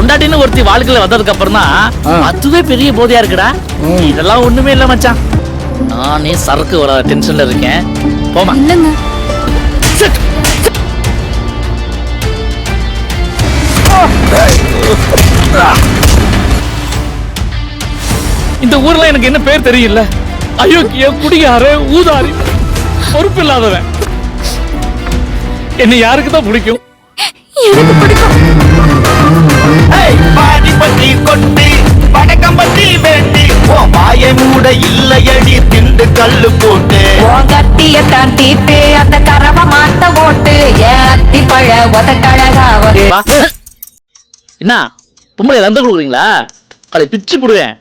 பொண்டாட்டின்னு ஒருத்தி வாழ்க்கையில வந்ததுக்கு அப்புறம் தான் அதுவே பெரிய போதையா இருக்குடா. இதெல்லாம் ஒண்ணுமே இல்ல மச்சான். நானே சரக்கு வர டென்ஷன்ல இருக்கேன். போமா. இல்லங்க. இந்த ஊர்ல எனக்கு என்ன பேர் தெரியல. அயோக்கிய, குடிகார, ஊதாரி, பொறுப்பு இல்லாதவன். என்ன யாருக்கு தான் பிடிக்கும்? எனக்கு பிடிக்கும். பாடி பத்தி கொட்டி படக்கம்பத்தி வேண்டி வாய மூட இல்லையடி திண்டு கல்லு போட்டு கட்டிய தாண்டிட்டு அந்த கரவ மாத்த ஓட்டு ஏத்தி பழ உதட்டழகா ஒரு என்ன பொம்பளை லந்த கொடுக்குறீங்களா? அதை பிச்சு போடுவேன்.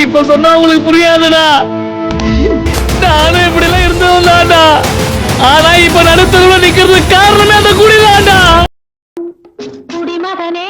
இப்ப சொன்னா உங்களுக்கு புரியாதுடா. நானும் இப்படி எல்லாம் இருந்ததுதான்டா. ஆனா இப்ப நடுத்தருவுல நிக்கிறதுக்கு காரணமே அந்த குடிதான்டா. குடிமகனே